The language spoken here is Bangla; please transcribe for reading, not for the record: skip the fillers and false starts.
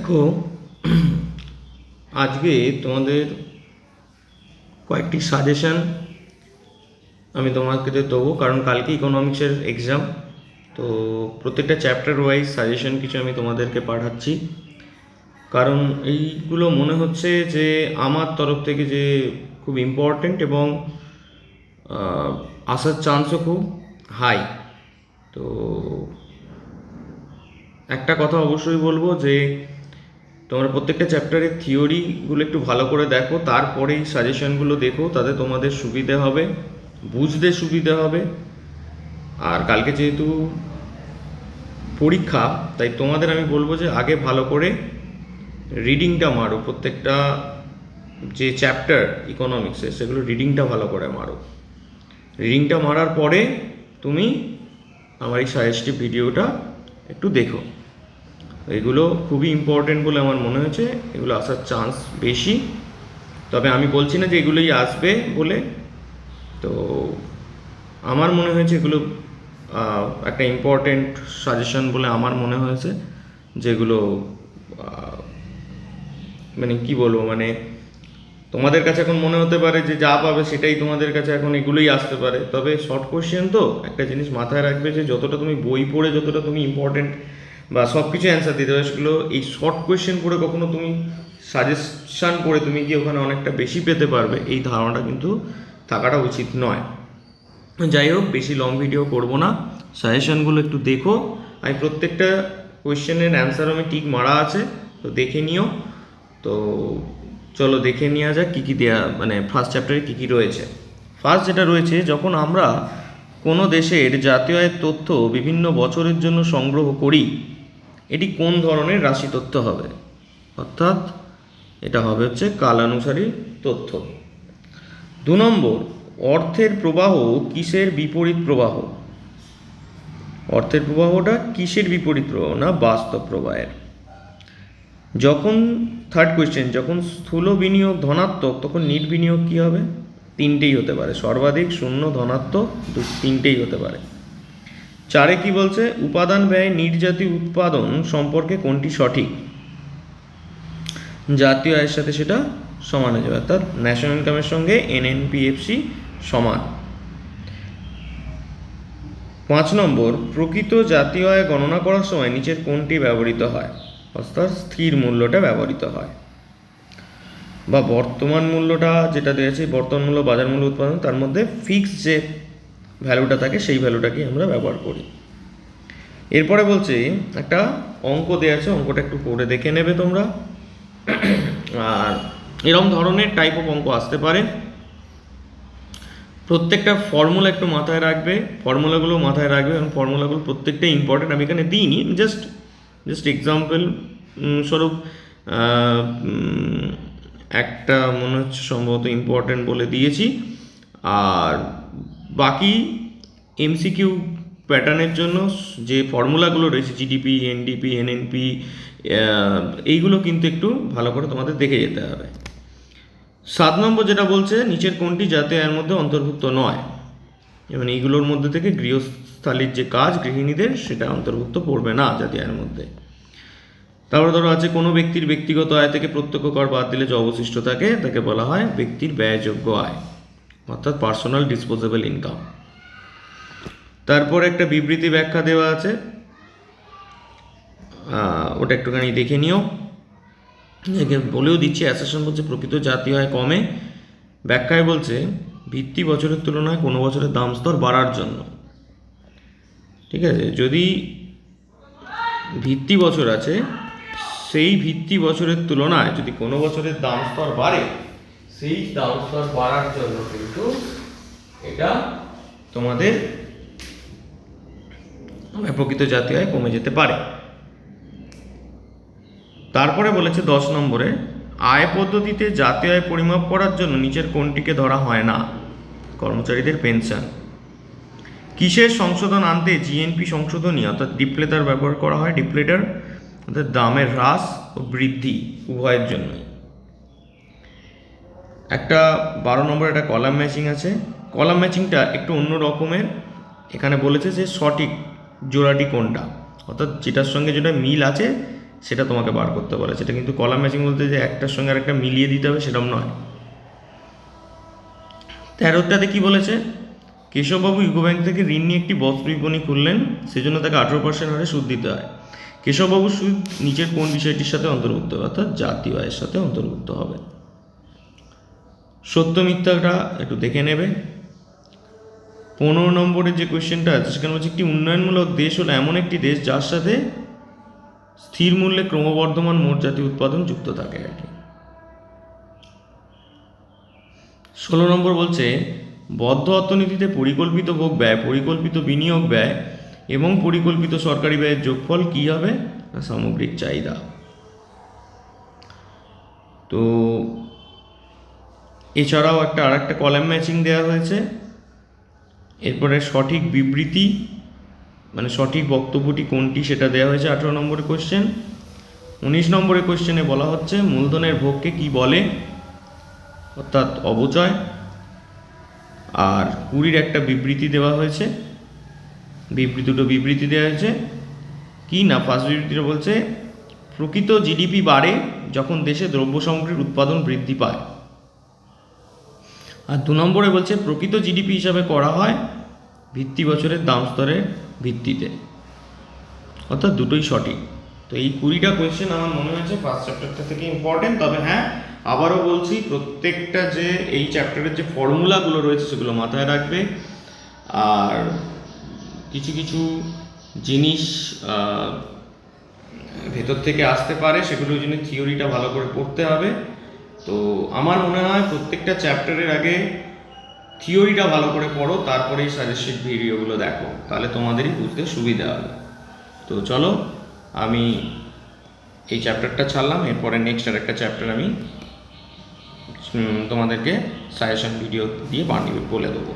দেখো, আজকে তোমাদের কয়েকটি সাজেশন আমি তোমাকে দেবো, কারণ কালকে ইকোনমিক্সের এক্সাম। তো প্রত্যেকটা চ্যাপ্টার ওয়াইজ সাজেশন কিছু আমি তোমাদেরকে পাঠাচ্ছি, কারণ এইগুলো মনে হচ্ছে যে আমার তরফ থেকে যে খুব ইম্পর্ট্যান্ট এবং আসার চান্সও খুব হাই। তো একটা কথা অবশ্যই বলবো যে তোমরা প্রত্যেকটা চ্যাপ্টারের থিওরিগুলো একটু ভালো করে দেখো, তারপরেই সাজেশনগুলো দেখো, তাতে তোমাদের সুবিধে হবে, বুঝতে সুবিধে হবে। আর কালকে যেহেতু পরীক্ষা, তাই তোমাদের আমি বলবো যে আগে ভালো করে রিডিংটা মারো, প্রত্যেকটা যে চ্যাপ্টার ইকোনমিক্সের সেগুলো রিডিংটা ভালো করে মারো। রিডিংটা মারার পরে তুমি আমার এই সাজেস্টিভ ভিডিওটা একটু দেখো। এগুলো খুবই ইম্পর্টেন্ট বলে আমার মনে হয়েছে, এগুলো আসার চান্স বেশি। তবে আমি বলছি না যে এগুলোই আসবে বলে, তো আমার মনে হয়েছে এগুলো একটা ইম্পর্টেন্ট সাজেশন বলে আমার মনে হয়েছে, যেগুলো মানে কি বলবো, মানে তোমাদের কাছে এখন মনে হতে পারে যে যা পাবে সেটাই তোমাদের কাছে এখন এগুলোই আসতে পারে। তবে শর্ট কোয়েশ্চেন তো একটা জিনিস মাথায় রাখবে যে যতটা তুমি বই পড়ে যতটা তুমি ইম্পর্টেন্ট বা সব কিছু অ্যান্সার দিতে পারবে, সেগুলো এই শর্ট কোয়েশ্চেন পড়ে কখনো তুমি সাজেশান পড়ে তুমি কি ওখানে অনেকটা বেশি পেতে পারবে, এই ধারণাটা কিন্তু থাকাটা উচিত নয়। যাই হোক, বেশি লং ভিডিও করব না, সাজেশনগুলো একটু দেখো। আমি প্রত্যেকটা কোয়েশ্চেনের অ্যান্সার আমি ঠিক মারা আছে, তো দেখে নিও। তো চলো দেখে নেওয়া যাক কী কী দেওয়া, মানে ফার্স্ট চ্যাপ্টারে কী কী রয়েছে। ফার্স্ট যেটা রয়েছে, যখন আমরা কোনো দেশের জাতীয় আয়ের তথ্য বিভিন্ন বছরের জন্য সংগ্রহ করি, এটি কোন ধরনের রাশি তথ্য হবে? অর্থাৎ এটা হবে হচ্ছে কালানুসারী তথ্য। 2 নম্বর, অর্থের প্রবাহ কিসের বিপরীত প্রবাহ? অর্থের প্রবাহটা কিসের বিপরীত প্রবাহ? না বাস্তব প্রবাহের। যখন থার্ড কোয়েশ্চেন, যখন স্থূল বিনিয়োগ ধনাত্মক তখন নিট বিনিয়োগ কী হবে? 3টেই হতে পারে, সর্বাধিক, শূন্য, ধনাত্মক, 3টেই হতে পারে। 4 কি বলছে? উপাদান ব্যয় নিট জাতীয় উৎপাদন সম্পর্কে কোনটি সঠিক? জাতীয় আয়ের সাথে সেটা সমান হয়ে যাবে, অর্থাৎ ন্যাশনাল ইনকামের সঙ্গে এনএনপিএফসি সমান। 5 নম্বর, প্রকৃত জাতীয় আয় গণনা করার সময় নিচের কোনটি ব্যবহৃত হয়? অর্থাৎ স্থির মূল্যটা ব্যবহৃত হয়, বা বর্তমান মূল্যটা যেটা দিয়েছে, বর্তমান মূল্য, বাজার মূল্য, উৎপাদন, তার মধ্যে ফিক্সড যে ভ্যালুটা থাকে সেই ভ্যালুটাকেই আমরা ব্যবহার করি। এরপরে বলছে একটা অঙ্ক দেওয়া আছে, অঙ্কটা একটু করে দেখে নেবে তোমরা। আর এরকম ধরনের টাইপ অফ অঙ্ক আসতে পারে। প্রত্যেকটা ফর্মুলা একটু মাথায় রাখবে, ফর্মুলাগুলো মাথায় রাখবে, কারণ ফর্মুলাগুলো প্রত্যেকটাই ইম্পর্টেন্ট। আমি এখানে দিইনি, জাস্ট এক্সাম্পল স্বরূপ একটা মনে হচ্ছে সম্ভবত ইম্পর্টেন্ট বলে দিয়েছি। আর বাকি এমসিকিউ প্যাটার্নের জন্য যে ফর্মুলাগুলো রয়েছে, জিডিপি, এনডিপি, এনএনপি, এইগুলো কিন্তু একটু ভালো করে তোমাদের দেখে যেতে হবে। 7 নম্বর যেটা বলছে, নিচের কোনটি জাতীয় আয়ের মধ্যে অন্তর্ভুক্ত নয়? যেমন এইগুলোর মধ্যে থেকে গৃহস্থালির যে কাজ গৃহিণীদের, সেটা অন্তর্ভুক্ত পড়বে না জাতীয় আয়ের মধ্যে। তারপরে ধরো আছে, কোনো ব্যক্তির ব্যক্তিগত আয় থেকে প্রত্যক্ষ কর বাদ দিলে যে অবশিষ্ট থাকে তাকে বলা হয় ব্যক্তির ব্যয়যোগ্য আয়, অর্থাৎ পার্সোনাল ডিসপোজেবল ইনকাম। তারপর একটা বিবৃতি ব্যাখ্যা দেওয়া আছে, ওটা একটুখানি দেখে নিও। বলেও দিচ্ছি, অ্যাসেশন বলছে প্রকৃত জাতীয় আয় কমে। ব্যাখ্যায় বলছে ভিত্তি বছরের তুলনায় কোনো বছরের দাম স্তর বাড়ার জন্য। ঠিক আছে, যদি ভিত্তি বছর আছে, সেই ভিত্তি বছরের তুলনায় যদি কোনো বছরের দাম স্তর বাড়ে, সেই দাম স্তর বাড়ার জন্য কিন্তু এটা তোমাদের প্রকৃত জাতীয় আয় কমে যেতে পারে। তারপরে বলেছে 10 নম্বরে, আয় পদ্ধতিতে জাতীয় আয় পরিমাপ করার জন্য নিচের কোনটিকে ধরা হয় না? কর্মচারীদের পেনশন। কিসের সংশোধন আনতে জিএনপি সংশোধনী অর্থাৎ ডিপ্লেটার ব্যবহার করা হয়? ডিপ্লেটার অর্থাৎ দামের হ্রাস ও বৃদ্ধি উভয়ের জন্যই। একটা 12 নম্বর একটা কলাম ম্যাচিং আছে। কলাম ম্যাচিংটা একটু অন্য রকমের। এখানে বলেছে যে সঠিক জোড়াটি কোনটা, অর্থাৎ যেটার সঙ্গে যেটা মিল আছে সেটা তোমাকে বার করতে বলে। সেটা কিন্তু কলাম ম্যাচিং বলতে যে একটার সঙ্গে আরেকটা মিলিয়ে দিতে হবে সেরকম নয়। 13টাতে কি বলেছে, কেশববাবু ইউকো ব্যাংক থেকে ঋণ নিয়ে একটি বস্ত্র বিপণী খুললেন, সেজন্য তাকে 18% হারে সুদ দিতে হয়। কেশববাবুর সুদ নিচের কোন বিষয়টির সাথে অন্তর্ভুক্ত হবে, অর্থাৎ জাতীয় আয়ের সাথে অন্তর্ভুক্ত হবে। সত্য মিথ্যাটা একটু দেখে নেবে। 15 নম্বরের যে কোয়েশ্চেনটা আছে সেখানে বলছে একটি উন্নয়নমূলক দেশ হলো এমন একটি দেশ যার সাথে স্থির মূল্যে ক্রমবর্ধমান মোট জাতীয় উৎপাদন যুক্ত থাকে আর কি। 16 নম্বর বলছে বদ্ধ অর্থনীতিতে পরিকল্পিত ভোগ ব্যয়, পরিকল্পিত বিনিয়োগ ব্যয় এবং পরিকল্পিত সরকারি ব্যয়ের যোগফল কী হবে, না সামগ্রিক চাহিদা। তো এছাড়াও আরেকটা কলাম ম্যাচিং দেওয়া হয়েছে। এরপরে সঠিক বিবৃতি মানে সঠিক বক্তব্যটি কোনটি সেটা দেওয়া হয়েছে 18 নম্বরের কোয়েশ্চেন। 19 নম্বরের কোয়েশ্চেনে বলা হচ্ছে মূলধনের ভোগকে কি বলে, অর্থাৎ অবচয়। আর 20 একটা বিবৃতি দেওয়া হয়েছে, দুটো বিবৃতি দেওয়া হয়েছে কি না, ফার্স্ট বিবৃতিটা বলছে প্রকৃত জিডিপি বাড়ে যখন দেশে দ্রব্য সামগ্রীর উৎপাদন বৃদ্ধি পায়। আর 2 নম্বরে বলছে প্রকৃত জিডিপি হিসাবে করা হয় ভিত্তি বছরের দাম স্তরের ভিত্তিতে, অর্থাৎ দুটোই সঠিক। তো এই 20টা কোয়েশ্চেন আমার মনে হয়েছে ফার্স্ট চ্যাপ্টারটা থেকে ইম্পর্টেন্ট। তবে হ্যাঁ, আবারও বলছি প্রত্যেকটা যে এই চ্যাপ্টারের যে ফর্মুলাগুলো রয়েছে সেগুলো মাথায় রাখবে। আর কিছু কিছু জিনিস ভেতর থেকে আসতে পারে, সেগুলোর জন্য থিওরিটা ভালো করে পড়তে হবে। তো আমার মনে হয় প্রত্যেকটা চ্যাপ্টারের আগে থিওরিটা ভালো করে পড়ো, তারপরেই সাজেস্টেড ভিডিওগুলো দেখো, তাহলে তোমাদেরই বুঝতে সুবিধা হবে। তো চলো, আমি এই চ্যাপ্টারটা ছাড়লাম, এরপরে নেক্সট আরেকটা চ্যাপ্টার আমি তোমাদেরকে সাজেশন ভিডিও দিয়ে বলে দেবো।